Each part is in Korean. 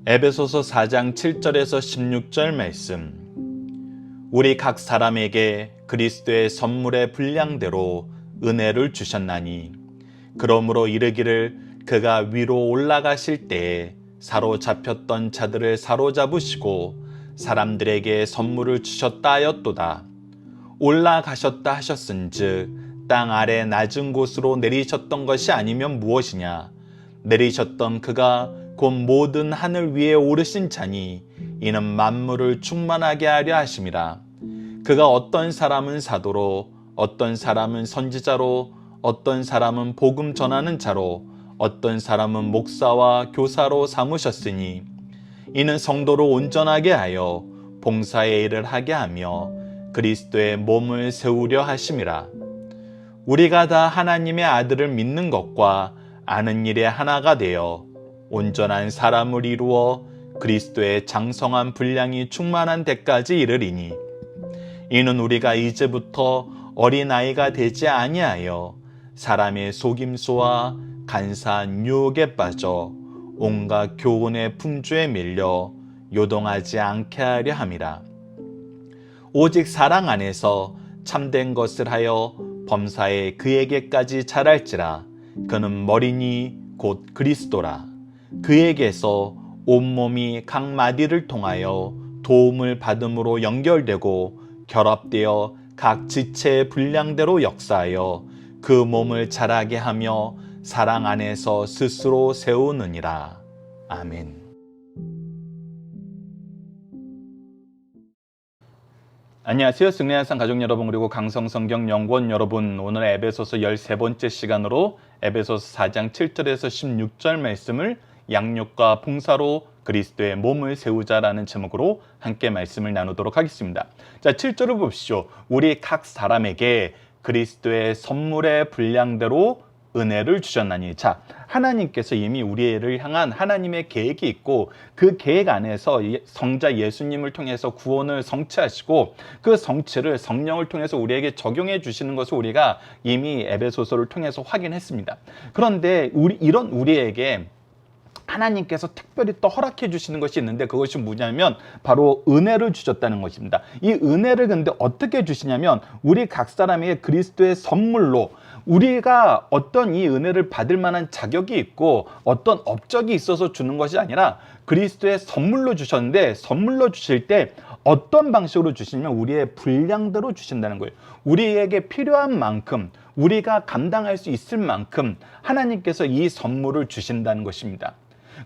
에베소서 4장 7절에서 16절 말씀. 우리 각 사람에게 그리스도의 선물의 분량대로 은혜를 주셨나니 그러므로 이르기를 그가 위로 올라가실 때에 사로잡혔던 자들을 사로잡으시고 사람들에게 선물을 주셨다 하였도다. 올라가셨다 하셨은즉 땅 아래 낮은 곳으로 내리셨던 것이 아니면 무엇이냐. 내리셨던 그가 곧 모든 하늘 위에 오르신 자니 이는 만물을 충만하게 하려 하심이라. 그가 어떤 사람은 사도로, 어떤 사람은 선지자로, 어떤 사람은 복음 전하는 자로, 어떤 사람은 목사와 교사로 삼으셨으니 이는 성도를 온전하게 하여 봉사의 일을 하게 하며 그리스도의 몸을 세우려 하심이라. 우리가 다 하나님의 아들을 믿는 것과 아는 일에 하나가 되어 온전한 사람을 이루어 그리스도의 장성한 분량이 충만한 데까지 이르리니 이는 우리가 이제부터 어린아이가 되지 아니하여 사람의 속임수와 간사한 유혹에 빠져 온갖 교훈의 풍조에 밀려 요동하지 않게 하려 함이라. 오직 사랑 안에서 참된 것을 하여 범사에 그에게까지 자랄지라. 그는 머리니 곧 그리스도라. 그에게서 온몸이 각 마디를 통하여 도움을 받음으로 연결되고 결합되어 각 지체의 분량대로 역사하여 그 몸을 자라게 하며 사랑 안에서 스스로 세우느니라. 아멘. 안녕하세요. 승리한산 가족 여러분, 그리고 강성성경 연구원 여러분. 오늘 에베소서 13번째 시간으로 에베소서 4장 7절에서 16절 말씀을 양육과 봉사로 그리스도의 몸을 세우자라는 제목으로 함께 말씀을 나누도록 하겠습니다. 자, 7절을 보십시오. 우리 각 사람에게 그리스도의 선물의 분량대로 은혜를 주셨나니. 자, 하나님께서 이미 우리를 향한 하나님의 계획이 있고 그 계획 안에서 성자 예수님을 통해서 구원을 성취하시고 그 성취를 성령을 통해서 우리에게 적용해 주시는 것을 우리가 이미 에베소서를 통해서 확인했습니다. 그런데 이런 우리에게 하나님께서 특별히 또 허락해 주시는 것이 있는데 그것이 뭐냐면 바로 은혜를 주셨다는 것입니다. 이 은혜를 근데 어떻게 주시냐면 우리 각 사람에게 그리스도의 선물로, 우리가 어떤 이 은혜를 받을 만한 자격이 있고 어떤 업적이 있어서 주는 것이 아니라 그리스도의 선물로 주셨는데, 선물로 주실 때 어떤 방식으로 주시냐면 우리의 분량대로 주신다는 거예요. 우리에게 필요한 만큼, 우리가 감당할 수 있을 만큼 하나님께서 이 선물을 주신다는 것입니다.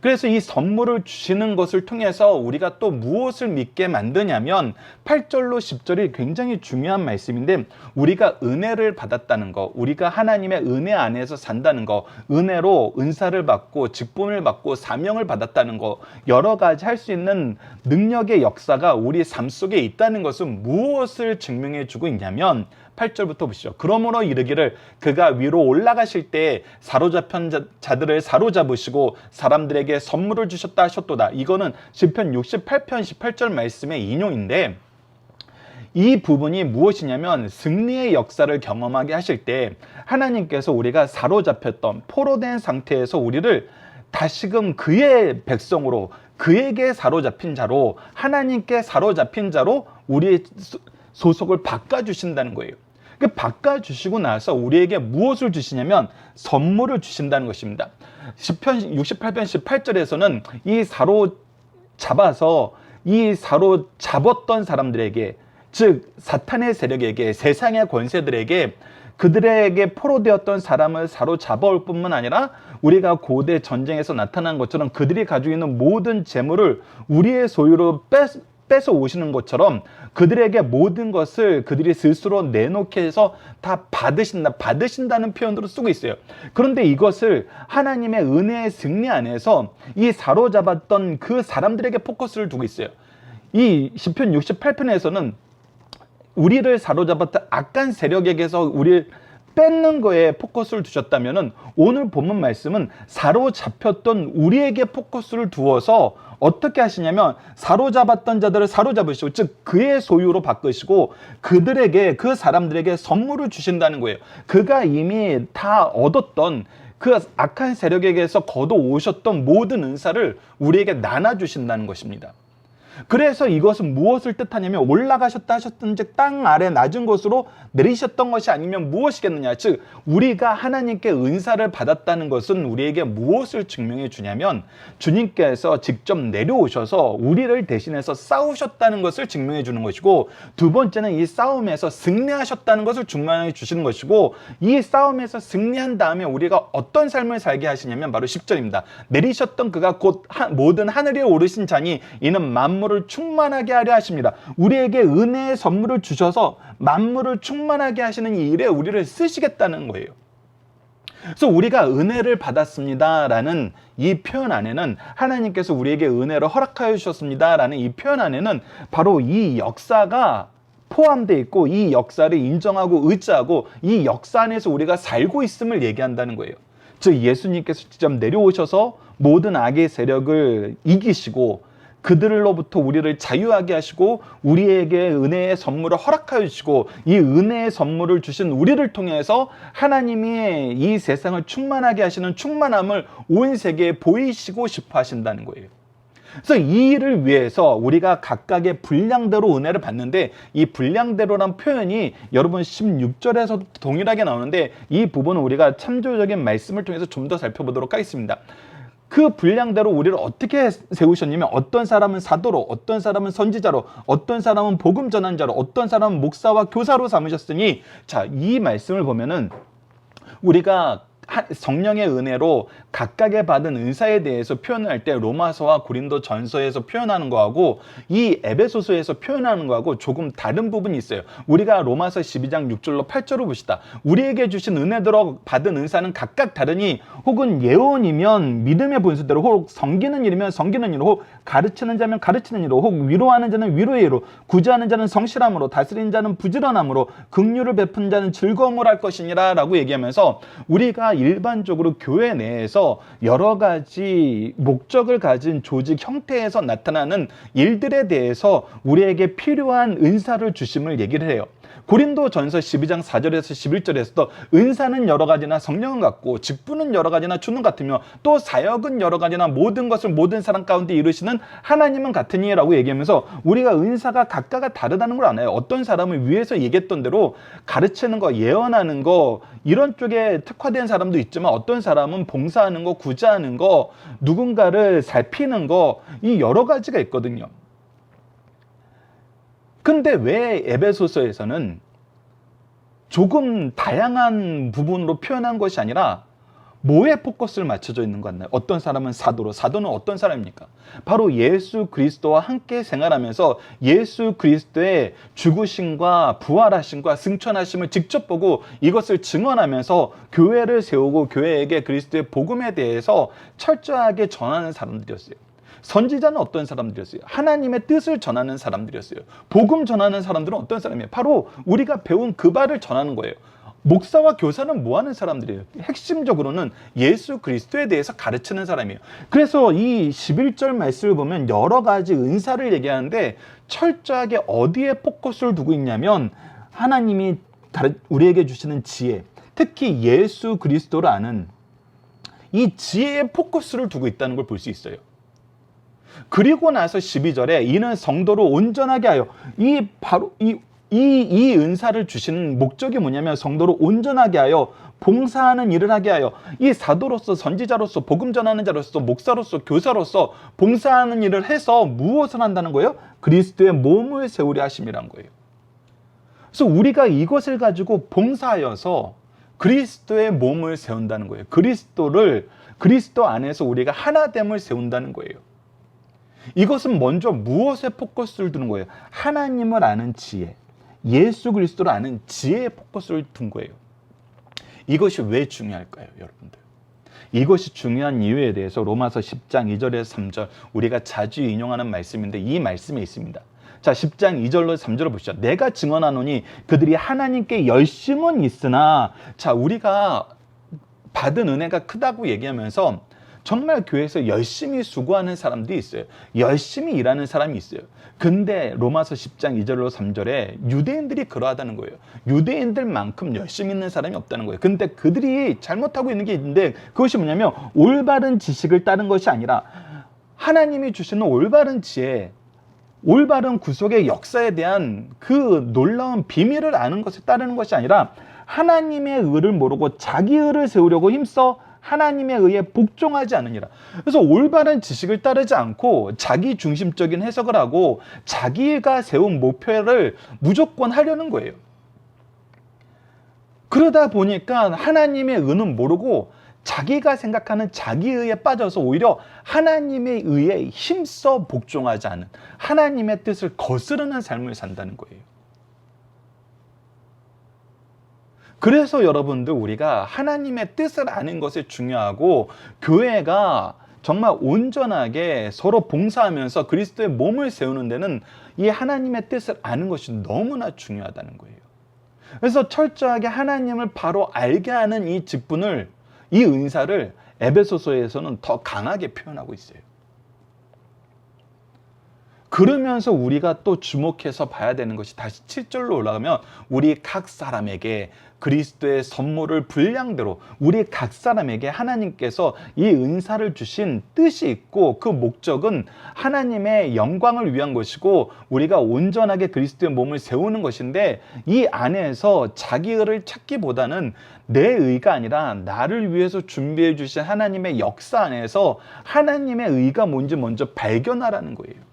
그래서 이 선물을 주시는 것을 통해서 우리가 또 무엇을 믿게 만드냐면 8절로 10절이 굉장히 중요한 말씀인데, 우리가 은혜를 받았다는 거, 우리가 하나님의 은혜 안에서 산다는 거, 은혜로 은사를 받고 직분을 받고 사명을 받았다는 거, 여러 가지 할 수 있는 능력의 역사가 우리 삶 속에 있다는 것은 무엇을 증명해 주고 있냐면 8절부터 보시죠. 그러므로 이르기를 그가 위로 올라가실 때 사로잡힌 자들을 사로잡으시고 사람들에게 선물을 주셨다 하셨도다. 이거는 시편 68편 18절 말씀의 인용인데, 이 부분이 무엇이냐면 승리의 역사를 경험하게 하실 때 하나님께서 우리가 사로잡혔던 포로된 상태에서 우리를 다시금 그의 백성으로, 그에게 사로잡힌 자로, 하나님께 사로잡힌 자로 우리의 소속을 바꿔주신다는 거예요. 바꿔주시고 나서 우리에게 무엇을 주시냐면 선물을 주신다는 것입니다. 시편 68편 18절에서는 이 사로잡았던 사람들에게, 즉 사탄의 세력에게, 세상의 권세들에게, 그들에게 포로되었던 사람을 사로잡아올 뿐만 아니라 우리가 고대 전쟁에서 나타난 것처럼 그들이 가지고 있는 모든 재물을 우리의 소유로 뺏어 오시는 것처럼 그들에게 모든 것을 그들이 스스로 내놓게 해서 다 받으신다는 표현으로 쓰고 있어요. 그런데 이것을 하나님의 은혜의 승리 안에서 이 사로잡았던 그 사람들에게 포커스를 두고 있어요. 이 시편 68편에서는 우리를 사로잡았던 악한 세력에게서 우리를 뺏는 거에 포커스를 두셨다면은 오늘 본문 말씀은 사로잡혔던 우리에게 포커스를 두어서 어떻게 하시냐면 사로잡았던 자들을 사로잡으시고, 즉 그의 소유로 바꾸시고 그들에게, 그 사람들에게 선물을 주신다는 거예요. 그가 이미 다 얻었던 그 악한 세력에게서 걷어오셨던 모든 은사를 우리에게 나눠주신다는 것입니다. 그래서 이것은 무엇을 뜻하냐면 올라가셨다 하셨던즉 땅 아래 낮은 곳으로 내리셨던 것이 아니면 무엇이겠느냐. 즉 우리가 하나님께 은사를 받았다는 것은 우리에게 무엇을 증명해 주냐면 주님께서 직접 내려오셔서 우리를 대신해서 싸우셨다는 것을 증명해 주는 것이고, 두 번째는 이 싸움에서 승리하셨다는 것을 증명해 주시는 것이고, 이 싸움에서 승리한 다음에 우리가 어떤 삶을 살게 하시냐면 바로 10절입니다. 내리셨던 그가 곧 모든 하늘에 오르신 자니 이는 만물을 충만하게 하려 하십니다. 우리에게 은혜의 선물을 주셔서 만물을 충만하게 하시는 이 일에 우리를 쓰시겠다는 거예요. 그래서 우리가 은혜를 받았습니다라는 이 표현 안에는, 하나님께서 우리에게 은혜를 허락하여 주셨습니다라는 이 표현 안에는 바로 이 역사가 포함되어 있고, 이 역사를 인정하고 의지하고 이 역사 안에서 우리가 살고 있음을 얘기한다는 거예요. 즉 예수님께서 직접 내려오셔서 모든 악의 세력을 이기시고 그들로부터 우리를 자유하게 하시고 우리에게 은혜의 선물을 허락하여 주시고, 이 은혜의 선물을 주신 우리를 통해서 하나님이 이 세상을 충만하게 하시는 충만함을 온 세계에 보이시고 싶어 하신다는 거예요. 그래서 이 일을 위해서 우리가 각각의 분량대로 은혜를 받는데, 이 분량대로란 표현이 여러분 16절에서 동일하게 나오는데, 이 부분은 우리가 참조적인 말씀을 통해서 좀 더 살펴보도록 하겠습니다. 그 분량대로 우리를 어떻게 세우셨냐면, 어떤 사람은 사도로, 어떤 사람은 선지자로, 어떤 사람은 복음 전환자로, 어떤 사람은 목사와 교사로 삼으셨으니, 자, 이 말씀을 보면은 우리가 성령의 은혜로 각각의 받은 은사에 대해서 표현할 때 로마서와 고린도 전서에서 표현하는 거하고 이 에베소서에서 표현하는 거하고 조금 다른 부분이 있어요. 우리가 로마서 12장 6절로 8절을 봅시다. 우리에게 주신 은혜대로 받은 은사는 각각 다르니 혹은 예언이면 믿음의 본수대로, 혹 섬기는 일이면 섬기는 일로, 혹 가르치는 자면 가르치는 일로, 혹 위로하는 자는 위로의 일로, 구제하는 자는 성실함으로, 다스리는 자는 부지런함으로, 긍휼을 베푼 자는 즐거움으로 할 것이니라 라고 얘기하면서, 우리가 일반적으로 교회 내에서 여러 가지 목적을 가진 조직 형태에서 나타나는 일들에 대해서 우리에게 필요한 은사를 주심을 얘기를 해요. 고린도 전서 12장 4절에서 11절에서도 은사는 여러 가지나 성령은 같고 직분은 여러 가지나 주는 같으며 또 사역은 여러 가지나 모든 것을 모든 사람 가운데 이루시는 하나님은 같으니 라고 얘기하면서, 우리가 은사가 각각 다르다는 걸 알아요. 어떤 사람은 위에서 얘기했던 대로 가르치는 거, 예언하는 거 이런 쪽에 특화된 사람도 있지만, 어떤 사람은 봉사하는 거, 구제하는 거, 누군가를 살피는 거, 이 여러 가지가 있거든요. 근데 왜 에베소서에서는 조금 다양한 부분으로 표현한 것이 아니라 뭐에 포커스를 맞춰져 있는 것 같나요? 어떤 사람은 사도로, 사도는 어떤 사람입니까? 바로 예수 그리스도와 함께 생활하면서 예수 그리스도의 죽으심과 부활하심과 승천하심을 직접 보고 이것을 증언하면서 교회를 세우고 교회에게 그리스도의 복음에 대해서 철저하게 전하는 사람들이었어요. 선지자는 어떤 사람들이었어요? 하나님의 뜻을 전하는 사람들이었어요. 복음 전하는 사람들은 어떤 사람이에요? 바로 우리가 배운 그 바를 전하는 거예요. 목사와 교사는 뭐 하는 사람들이에요? 핵심적으로는 예수 그리스도에 대해서 가르치는 사람이에요. 그래서 이 11절 말씀을 보면 여러 가지 은사를 얘기하는데 철저하게 어디에 포커스를 두고 있냐면, 하나님이 우리에게 주시는 지혜, 특히 예수 그리스도를 아는 이 지혜에 포커스를 두고 있다는 걸 볼 수 있어요. 그리고 나서 12절에 이는 성도를 온전하게 하여, 이 은사를 주시는 목적이 뭐냐면 성도를 온전하게 하여 봉사하는 일을 하게 하여, 이 사도로서, 선지자로서, 복음 전하는 자로서, 목사로서, 교사로서 봉사하는 일을 해서 무엇을 한다는 거예요? 그리스도의 몸을 세우려 하심이란 거예요. 그래서 우리가 이것을 가지고 봉사하여서 그리스도의 몸을 세운다는 거예요. 그리스도 안에서 우리가 하나됨을 세운다는 거예요. 이것은 먼저 무엇에 포커스를 두는 거예요? 하나님을 아는 지혜, 예수 그리스도를 아는 지혜에 포커스를 둔 거예요. 이것이 왜 중요할까요, 여러분들? 이것이 중요한 이유에 대해서 로마서 10장 2절에서 3절, 우리가 자주 인용하는 말씀인데 이 말씀에 있습니다. 자, 10장 2절로 3절을 보시죠. 내가 증언하노니 그들이 하나님께 열심은 있으나, 자, 우리가 받은 은혜가 크다고 얘기하면서 정말 교회에서 열심히 수고하는 사람들이 있어요. 열심히 일하는 사람이 있어요. 근데 로마서 10장 2절로 3절에 유대인들이 그러하다는 거예요. 유대인들만큼 열심히 있는 사람이 없다는 거예요. 근데 그들이 잘못하고 있는 게 있는데, 그것이 뭐냐면 올바른 지식을 따른 것이 아니라 하나님이 주시는 올바른 지혜, 올바른 구속의 역사에 대한 그 놀라운 비밀을 아는 것에 따르는 것이 아니라 하나님의 의를 모르고 자기 의를 세우려고 힘써 하나님의 의에 복종하지 않으니라. 그래서 올바른 지식을 따르지 않고 자기 중심적인 해석을 하고 자기가 세운 목표를 무조건 하려는 거예요. 그러다 보니까 하나님의 의는 모르고 자기가 생각하는 자기 의에 빠져서 오히려 하나님의 의에 힘써 복종하지 않은, 하나님의 뜻을 거스르는 삶을 산다는 거예요. 그래서 여러분들, 우리가 하나님의 뜻을 아는 것이 중요하고, 교회가 정말 온전하게 서로 봉사하면서 그리스도의 몸을 세우는 데는 이 하나님의 뜻을 아는 것이 너무나 중요하다는 거예요. 그래서 철저하게 하나님을 바로 알게 하는 이 직분을, 이 은사를 에베소서에서는 더 강하게 표현하고 있어요. 그러면서 우리가 또 주목해서 봐야 되는 것이, 다시 7절로 올라가면 우리 각 사람에게 그리스도의 선물을 분량대로 우리 각 사람에게 하나님께서 이 은사를 주신 뜻이 있고, 그 목적은 하나님의 영광을 위한 것이고 우리가 온전하게 그리스도의 몸을 세우는 것인데, 이 안에서 자기 의를 찾기보다는 내 의가 아니라 나를 위해서 준비해 주신 하나님의 역사 안에서 하나님의 의가 뭔지 먼저 발견하라는 거예요.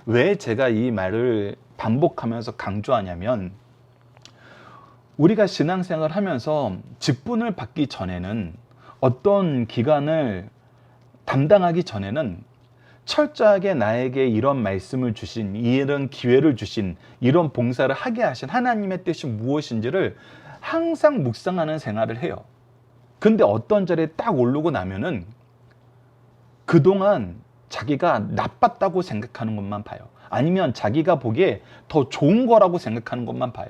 왜 제가 이 말을 반복하면서 강조하냐면, 우리가 신앙생활을 하면서 직분을 받기 전에는, 어떤 기간을 담당하기 전에는 철저하게 나에게 이런 말씀을 주신, 이런 기회를 주신, 이런 봉사를 하게 하신 하나님의 뜻이 무엇인지를 항상 묵상하는 생활을 해요. 근데 어떤 자리에 딱 오르고 나면은 그동안 자기가 나빴다고 생각하는 것만 봐요. 아니면 자기가 보기에 더 좋은 거라고 생각하는 것만 봐요.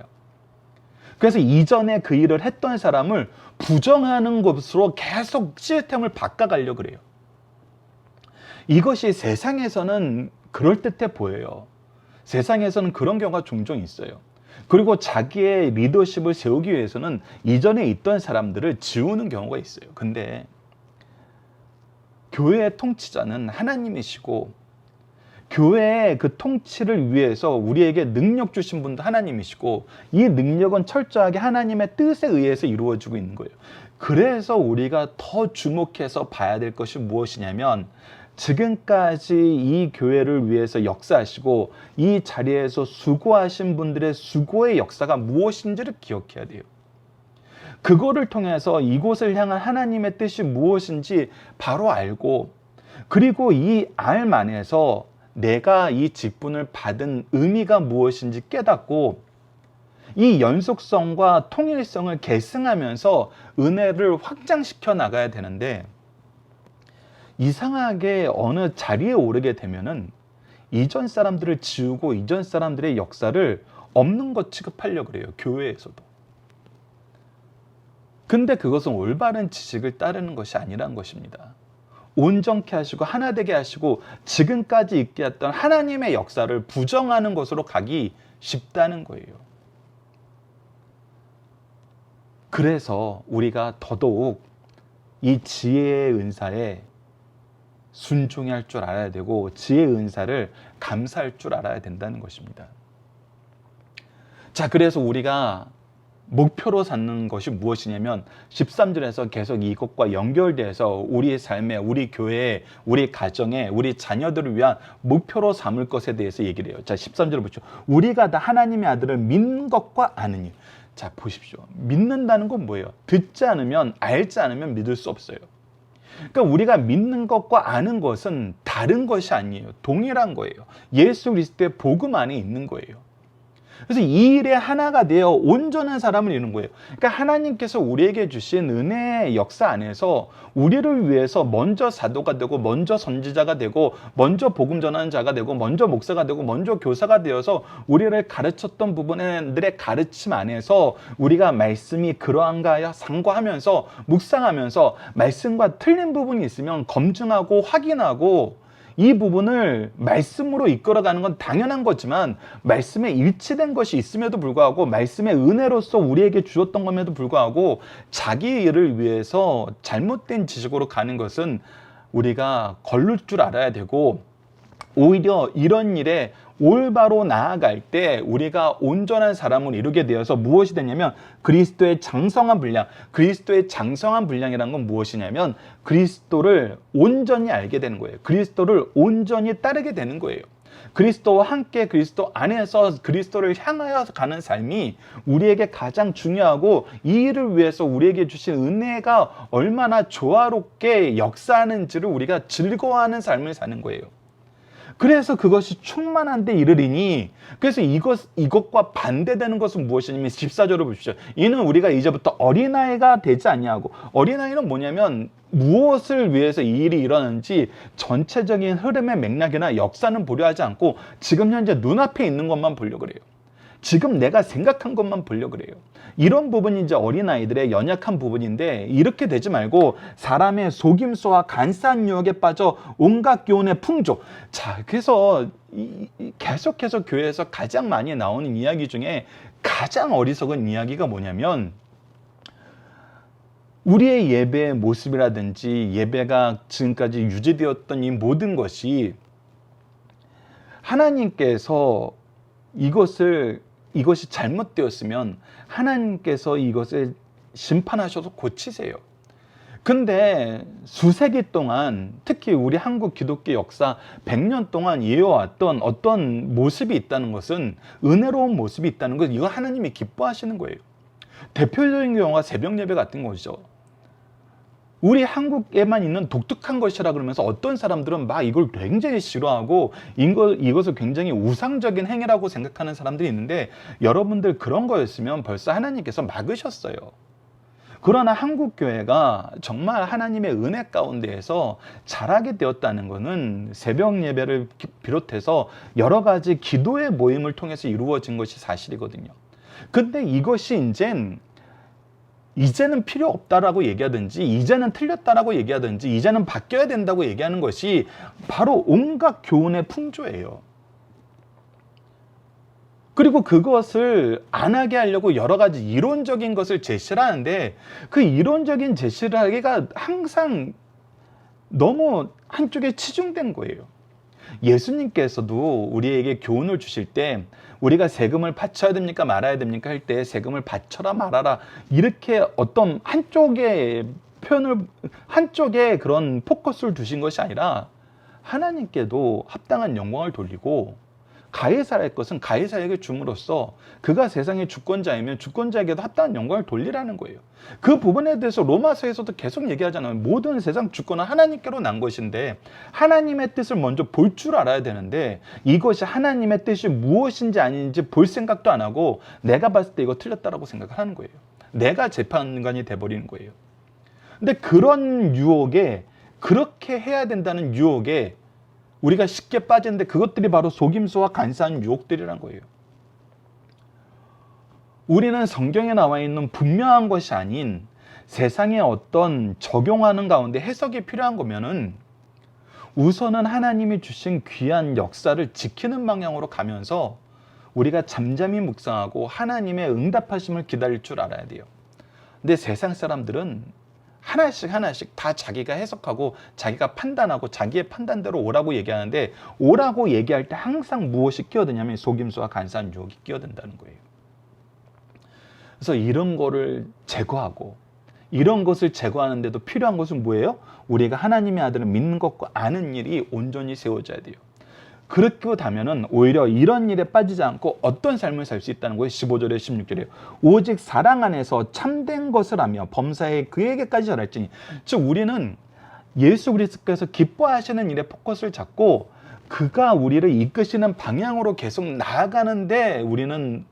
그래서 이전에 그 일을 했던 사람을 부정하는 것으로 계속 시스템을 바꿔가려고 그래요. 이것이 세상에서는 그럴듯해 보여요. 세상에서는 그런 경우가 종종 있어요. 그리고 자기의 리더십을 세우기 위해서는 이전에 있던 사람들을 지우는 경우가 있어요. 근데 교회의 통치자는 하나님이시고, 교회의 그 통치를 위해서 우리에게 능력 주신 분도 하나님이시고, 이 능력은 철저하게 하나님의 뜻에 의해서 이루어지고 있는 거예요. 그래서 우리가 더 주목해서 봐야 될 것이 무엇이냐면, 지금까지 이 교회를 위해서 역사하시고 이 자리에서 수고하신 분들의 수고의 역사가 무엇인지를 기억해야 돼요. 그거를 통해서 이곳을 향한 하나님의 뜻이 무엇인지 바로 알고, 그리고 이 알 안에서 내가 이 직분을 받은 의미가 무엇인지 깨닫고, 이 연속성과 통일성을 계승하면서 은혜를 확장시켜 나가야 되는데, 이상하게 어느 자리에 오르게 되면은 이전 사람들을 지우고 이전 사람들의 역사를 없는 것 취급하려고 그래요, 교회에서도. 근데 그것은 올바른 지식을 따르는 것이 아니란 것입니다. 온전케 하시고 하나 되게 하시고 지금까지 있게 했던 하나님의 역사를 부정하는 것으로 가기 쉽다는 거예요. 그래서 우리가 더더욱 이 지혜의 은사에 순종할 줄 알아야 되고, 지혜의 은사를 감사할 줄 알아야 된다는 것입니다. 자, 그래서 우리가 목표로 삼는 것이 무엇이냐면 13절에서 계속 이것과 연결돼서 우리의 삶에, 우리 교회에, 우리 가정에, 우리 자녀들을 위한 목표로 삼을 것에 대해서 얘기를 해요. 자, 13절 보시죠. 우리가 다 하나님의 아들을 믿는 것과 아느니. 자, 보십시오. 믿는다는 건 뭐예요? 듣지 않으면, 알지 않으면 믿을 수 없어요. 그러니까 우리가 믿는 것과 아는 것은 다른 것이 아니에요. 동일한 거예요. 예수 그리스도의 복음 안에 있는 거예요. 그래서 이 일에 하나가 되어 온전한 사람을 이루는 거예요. 그러니까 하나님께서 우리에게 주신 은혜의 역사 안에서 우리를 위해서 먼저 사도가 되고, 먼저 선지자가 되고, 먼저 복음 전하는 자가 되고, 먼저 목사가 되고, 먼저 교사가 되어서 우리를 가르쳤던 부분들의 가르침 안에서 우리가 말씀이 그러한가 하여 상고하면서 묵상하면서 말씀과 틀린 부분이 있으면 검증하고 확인하고, 이 부분을 말씀으로 이끌어가는 건 당연한 거지만 말씀에 일치된 것이 있음에도 불구하고 말씀의 은혜로서 우리에게 주었던 것에도 불구하고 자기 일을 위해서 잘못된 지식으로 가는 것은 우리가 거를 줄 알아야 되고, 오히려 이런 일에 올바로 나아갈 때 우리가 온전한 사람을 이루게 되어서 무엇이 되냐면 그리스도의 장성한 분량, 그리스도의 장성한 분량이라는 건 무엇이냐면 그리스도를 온전히 알게 되는 거예요. 그리스도를 온전히 따르게 되는 거예요. 그리스도와 함께 그리스도 안에서 그리스도를 향하여 가는 삶이 우리에게 가장 중요하고, 이 일을 위해서 우리에게 주신 은혜가 얼마나 조화롭게 역사하는지를 우리가 즐거워하는 삶을 사는 거예요. 그래서 그것이 충만한 데 이르리니, 그래서 이것과 반대되는 것은 무엇이냐면 14절을 보십시오. 이는 우리가 이제부터 어린아이가 되지 아니하고, 어린아이는 뭐냐면 무엇을 위해서 이 일이 일어나는지 전체적인 흐름의 맥락이나 역사는 보려 하지 않고 지금 현재 눈앞에 있는 것만 보려고 그래요. 지금 내가 생각한 것만 보려고 그래요. 이런 부분이 이제 어린아이들의 연약한 부분인데, 이렇게 되지 말고 사람의 속임수와 간사한 유혹에 빠져 온갖 교훈의 풍조. 자, 그래서 계속해서 교회에서 가장 많이 나오는 이야기 중에 가장 어리석은 이야기가 뭐냐면, 우리의 예배의 모습이라든지 예배가 지금까지 유지되었던 이 모든 것이 하나님께서 이것이 잘못되었으면 하나님께서 이것을 심판하셔서 고치세요. 근데 수세기 동안, 특히 우리 한국 기독교 역사 100년 동안 이어왔던 어떤 모습이 있다는 것은, 은혜로운 모습이 있다는 것, 이거 하나님이 기뻐하시는 거예요. 대표적인 경우가 새벽 예배 같은 것이죠. 우리 한국에만 있는 독특한 것이라 그러면서 어떤 사람들은 막 이걸 굉장히 싫어하고 이것을 굉장히 우상적인 행위라고 생각하는 사람들이 있는데, 여러분들 그런 거였으면 벌써 하나님께서 막으셨어요. 그러나 한국교회가 정말 하나님의 은혜 가운데에서 자라게 되었다는 것은 새벽 예배를 비롯해서 여러 가지 기도의 모임을 통해서 이루어진 것이 사실이거든요. 근데 이것이 이제는 필요 없다라고 얘기하든지, 이제는 틀렸다라고 얘기하든지, 이제는 바뀌어야 된다고 얘기하는 것이 바로 온갖 교훈의 풍조예요. 그리고 그것을 안 하게 하려고 여러 가지 이론적인 것을 제시를 하는데, 그 이론적인 제시를 하기가 항상 너무 한쪽에 치중된 거예요. 예수님께서도 우리에게 교훈을 주실 때 우리가 세금을 바쳐야 됩니까 말아야 됩니까 할 때 세금을 바쳐라 말아라, 이렇게 어떤 한쪽에 그런 포커스를 두신 것이 아니라, 하나님께도 합당한 영광을 돌리고 가이사의 것은 가이사에게 줌으로써 그가 세상의 주권자이면 주권자에게도 합당한 영광을 돌리라는 거예요. 그 부분에 대해서 로마서에서도 계속 얘기하잖아요. 모든 세상 주권은 하나님께로 난 것인데 하나님의 뜻을 먼저 볼 줄 알아야 되는데, 이것이 하나님의 뜻이 무엇인지 아닌지 볼 생각도 안 하고 내가 봤을 때 이거 틀렸다라고 생각을 하는 거예요. 내가 재판관이 돼버리는 거예요. 근데 그런 유혹에, 그렇게 해야 된다는 유혹에 우리가 쉽게 빠지는데, 그것들이 바로 속임수와 간사한 유혹들이란 거예요. 우리는 성경에 나와 있는 분명한 것이 아닌 세상의 어떤 적용하는 가운데 해석이 필요한 거면은 우선은 하나님이 주신 귀한 역사를 지키는 방향으로 가면서 우리가 잠잠히 묵상하고 하나님의 응답하심을 기다릴 줄 알아야 돼요. 근데 세상 사람들은 하나씩 다 자기가 해석하고 자기가 판단하고 자기의 판단대로 오라고 얘기하는데, 오라고 얘기할 때 항상 무엇이 끼어드냐면 속임수와 간사한 유혹이 끼어든다는 거예요. 그래서 이런 거를 제거하고, 이런 것을 제거하는데도 필요한 것은 뭐예요? 우리가 하나님의 아들을 믿는 것과 아는 일이 온전히 세워져야 돼요. 그렇게 되면은 오히려 이런 일에 빠지지 않고 어떤 삶을 살 수 있다는 거예요. 15절에 16절에 오직 사랑 안에서 참된 것을 하며 범사에 그에게까지 전할지니. 즉 우리는 예수 그리스도께서 기뻐하시는 일에 포커스를 잡고 그가 우리를 이끄시는 방향으로 계속 나아가는데 우리는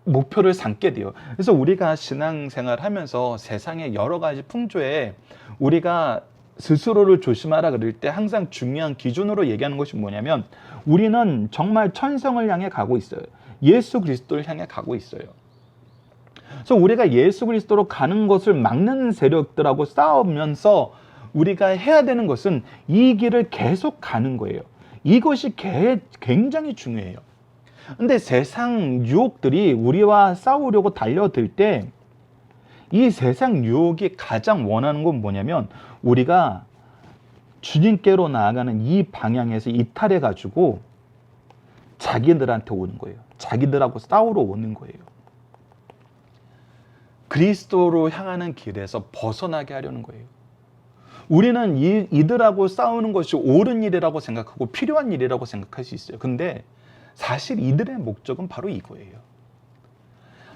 목표를 삼게 돼요. 그래서 우리가 신앙생활 하면서 세상의 여러 가지 풍조에 우리가 스스로를 조심하라 그럴 때 항상 중요한 기준으로 얘기하는 것이 뭐냐면 우리는 정말 천성을 향해 가고 있어요. 예수 그리스도를 향해 가고 있어요. 그래서 우리가 예수 그리스도로 가는 것을 막는 세력들하고 싸우면서 우리가 해야 되는 것은 이 길을 계속 가는 거예요. 이것이 굉장히 중요해요. 근데 세상 유혹들이 우리와 싸우려고 달려들 때 이 세상 유혹이 가장 원하는 건 뭐냐면 우리가 주님께로 나아가는 이 방향에서 이탈해 가지고 자기들한테 오는 거예요. 자기들하고 싸우러 오는 거예요. 그리스도로 향하는 길에서 벗어나게 하려는 거예요. 우리는 이들하고 싸우는 것이 옳은 일이라고 생각하고 필요한 일이라고 생각할 수 있어요. 근데 사실 이들의 목적은 바로 이거예요.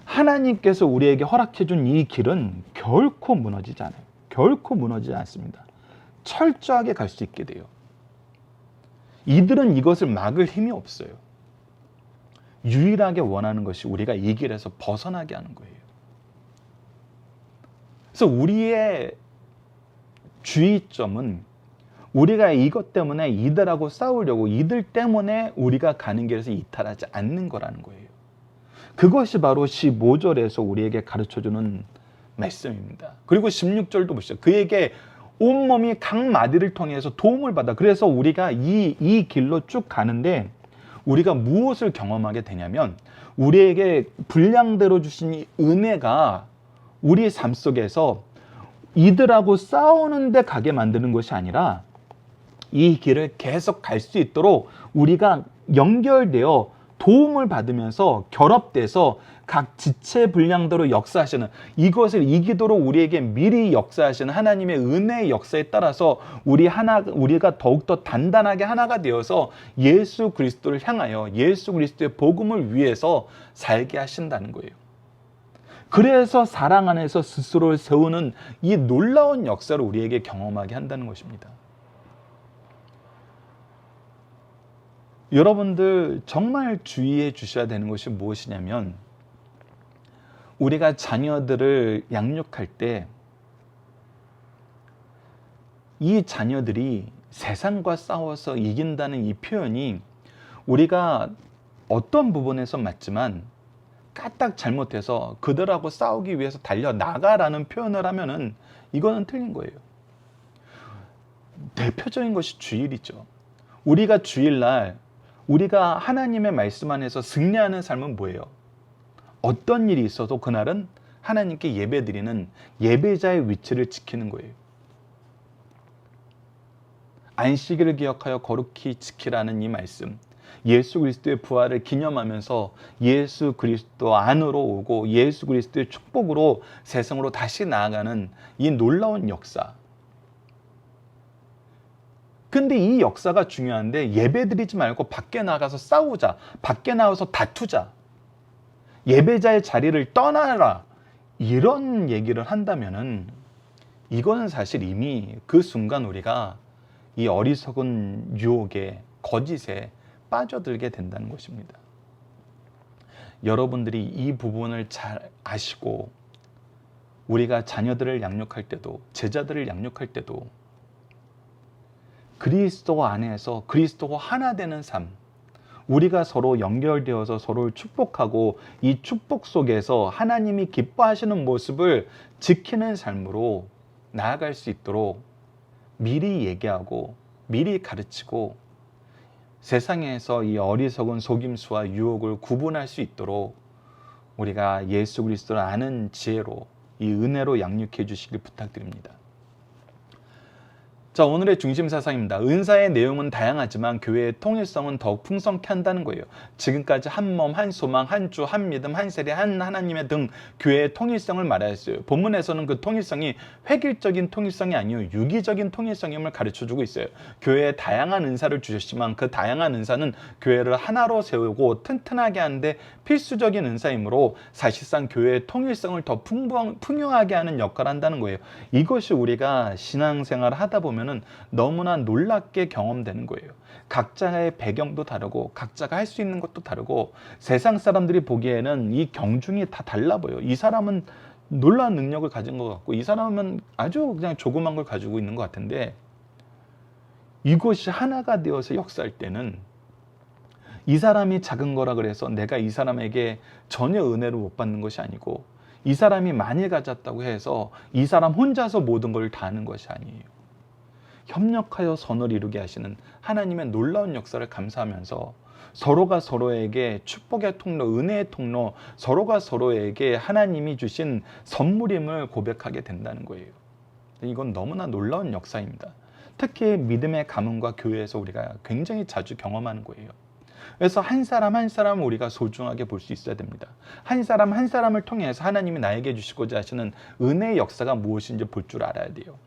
하나님께서 우리에게 허락해 준 이 길은 결코 무너지지 않아요. 결코 무너지지 않습니다. 철저하게 갈 수 있게 돼요. 이들은 이것을 막을 힘이 없어요. 유일하게 원하는 것이 우리가 이 길에서 벗어나게 하는 거예요. 그래서 우리의 주의점은 우리가 이것 때문에 이들하고 싸우려고 이들 때문에 우리가 가는 길에서 이탈하지 않는 거라는 거예요. 그것이 바로 15절에서 우리에게 가르쳐주는 말씀입니다. 그리고 16절도 보시죠. 그에게 온몸이 각 마디를 통해서 도움을 받아. 그래서 우리가 이 길로 쭉 가는데 우리가 무엇을 경험하게 되냐면 우리에게 분량대로 주신 이 은혜가 우리의 삶 속에서 이들하고 싸우는데 가게 만드는 것이 아니라 이 길을 계속 갈 수 있도록 우리가 연결되어 도움을 받으면서 결합돼서 각 지체 분량대로 역사하시는 이것을 이기도록 우리에게 미리 역사하시는 하나님의 은혜의 역사에 따라서 우리가 더욱더 단단하게 하나가 되어서 예수 그리스도를 향하여 예수 그리스도의 복음을 위해서 살게 하신다는 거예요. 그래서 사랑 안에서 스스로를 세우는 이 놀라운 역사를 우리에게 경험하게 한다는 것입니다. 여러분들 정말 주의해 주셔야 되는 것이 무엇이냐면 우리가 자녀들을 양육할 때 이 자녀들이 세상과 싸워서 이긴다는 이 표현이 우리가 어떤 부분에서 맞지만 까딱 잘못해서 그들하고 싸우기 위해서 달려나가라는 표현을 하면은 이거는 틀린 거예요. 대표적인 것이 주일이죠. 우리가 주일날 우리가 하나님의 말씀 안에서 승리하는 삶은 뭐예요? 어떤 일이 있어도 그날은 하나님께 예배드리는 예배자의 위치를 지키는 거예요. 안식일을 기억하여 거룩히 지키라는 이 말씀, 예수 그리스도의 부활을 기념하면서 예수 그리스도 안으로 오고 예수 그리스도의 축복으로 세상으로 다시 나아가는 이 놀라운 역사. 근데 이 역사가 중요한데 예배드리지 말고 밖에 나가서 싸우자, 밖에 나가서 다투자, 예배자의 자리를 떠나라, 이런 얘기를 한다면은 이거는 사실 이미 그 순간 우리가 이 어리석은 유혹에 거짓에 빠져들게 된다는 것입니다. 여러분들이 이 부분을 잘 아시고 우리가 자녀들을 양육할 때도 제자들을 양육할 때도 그리스도 안에서 그리스도와 하나 되는 삶, 우리가 서로 연결되어서 서로를 축복하고 이 축복 속에서 하나님이 기뻐하시는 모습을 지키는 삶으로 나아갈 수 있도록 미리 얘기하고 미리 가르치고 세상에서 이 어리석은 속임수와 유혹을 구분할 수 있도록 우리가 예수 그리스도를 아는 지혜로 이 은혜로 양육해 주시길 부탁드립니다. 자, 오늘의 중심 사상입니다. 은사의 내용은 다양하지만 교회의 통일성은 더욱 풍성케 한다는 거예요. 지금까지 한 몸, 한 소망, 한 주, 한 믿음, 한 세례, 한 하나님의 등 교회의 통일성을 말하였어요. 본문에서는 그 통일성이 획일적인 통일성이 아니요 유기적인 통일성임을 가르쳐주고 있어요. 교회에 다양한 은사를 주셨지만 그 다양한 은사는 교회를 하나로 세우고 튼튼하게 하는데 필수적인 은사이므로 사실상 교회의 통일성을 더 풍요하게 하는 역할을 한다는 거예요. 이것이 우리가 신앙생활을 하다 보면 보면은 너무나 놀랍게 경험되는 거예요. 각자의 배경도 다르고 각자가 할 수 있는 것도 다르고 세상 사람들이 보기에는 이 경중이 다 달라 보여요. 이 사람은 놀라운 능력을 가진 것 같고 이 사람은 아주 그냥 조그만 걸 가지고 있는 것 같은데, 이것이 하나가 되어서 역사할 때는 이 사람이 작은 거라 그래서 내가 이 사람에게 전혀 은혜를 못 받는 것이 아니고, 이 사람이 많이 가졌다고 해서 이 사람 혼자서 모든 걸 다 하는 것이 아니에요. 협력하여 선을 이루게 하시는 하나님의 놀라운 역사를 감사하면서 서로가 서로에게 축복의 통로, 은혜의 통로, 서로가 서로에게 하나님이 주신 선물임을 고백하게 된다는 거예요. 이건 너무나 놀라운 역사입니다. 특히 믿음의 가문과 교회에서 우리가 굉장히 자주 경험하는 거예요. 그래서 한 사람 한 사람을 우리가 소중하게 볼 수 있어야 됩니다. 한 사람 한 사람을 통해서 하나님이 나에게 주시고자 하시는 은혜의 역사가 무엇인지 볼 줄 알아야 돼요.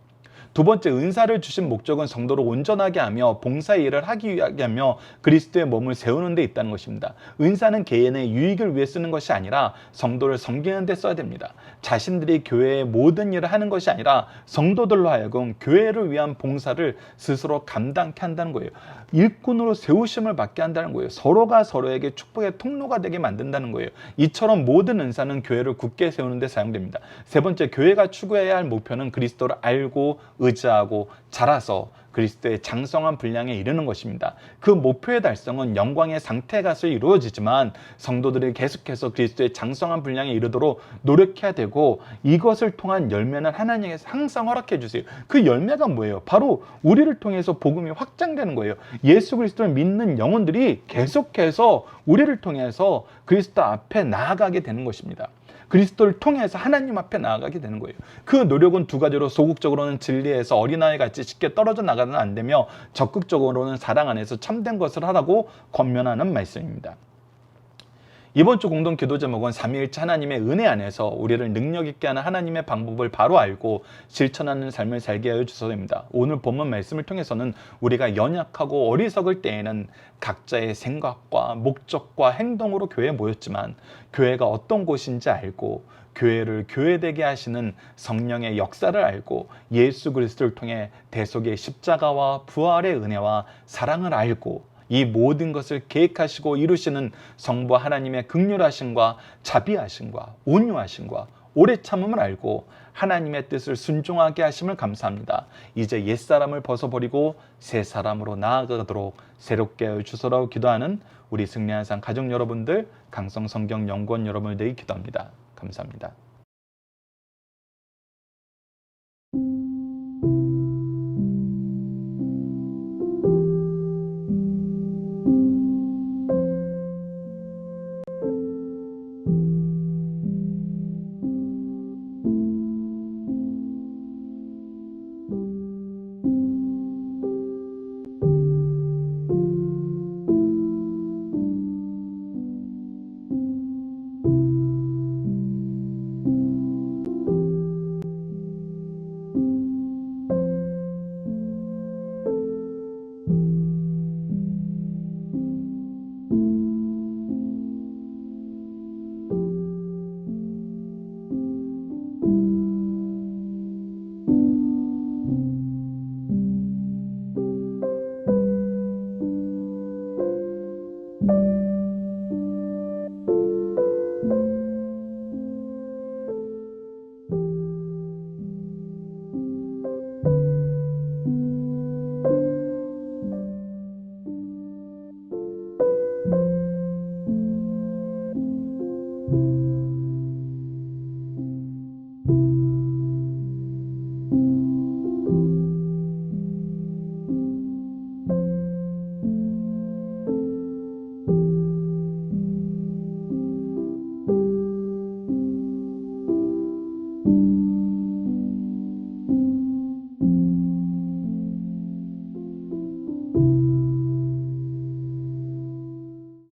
두 번째, 은사를 주신 목적은 성도를 온전하게 하며 봉사의 일을 하기 위하게 하며 그리스도의 몸을 세우는 데 있다는 것입니다. 은사는 개인의 유익을 위해 쓰는 것이 아니라 성도를 섬기는 데 써야 됩니다. 자신들이 교회의 모든 일을 하는 것이 아니라 성도들로 하여금 교회를 위한 봉사를 스스로 감당케 한다는 거예요. 일꾼으로 세우심을 받게 한다는 거예요. 서로가 서로에게 축복의 통로가 되게 만든다는 거예요. 이처럼 모든 은사는 교회를 굳게 세우는 데 사용됩니다. 세 번째, 교회가 추구해야 할 목표는 그리스도를 알고 의지하고 자라서 그리스도의 장성한 분량에 이르는 것입니다. 그 목표의 달성은 영광의 상태에 가서 이루어지지만 성도들이 계속해서 그리스도의 장성한 분량에 이르도록 노력해야 되고, 이것을 통한 열매는 하나님께서 항상 허락해 주세요. 그 열매가 뭐예요? 바로 우리를 통해서 복음이 확장되는 거예요. 예수 그리스도를 믿는 영혼들이 계속해서 우리를 통해서 그리스도 앞에 나아가게 되는 것입니다. 그리스도를 통해서 하나님 앞에 나아가게 되는 거예요. 그 노력은 두 가지로, 소극적으로는 진리에서 어린아이같이 쉽게 떨어져 나가는 안 되며 적극적으로는 사랑 안에서 참된 것을 하라고 권면하는 말씀입니다. 이번 주 공동 기도 제목은 삼위일체 하나님의 은혜 안에서 우리를 능력 있게 하는 하나님의 방법을 바로 알고 실천하는 삶을 살게 하여 주소서입니다. 오늘 본문 말씀을 통해서는 우리가 연약하고 어리석을 때에는 각자의 생각과 목적과 행동으로 교회에 모였지만 교회가 어떤 곳인지 알고 교회를 교회되게 하시는 성령의 역사를 알고 예수 그리스도를 통해 대속의 십자가와 부활의 은혜와 사랑을 알고 이 모든 것을 계획하시고 이루시는 성부 하나님의 긍휼하심과 자비하심과 온유하심과 오래 참음을 알고 하나님의 뜻을 순종하게 하심을 감사합니다. 이제 옛사람을 벗어버리고 새 사람으로 나아가도록 새롭게 하여 주소서 기도하는 우리 승리한 삶 가족 여러분들, 강성성경연구원 여러분들에게 기도합니다. 감사합니다.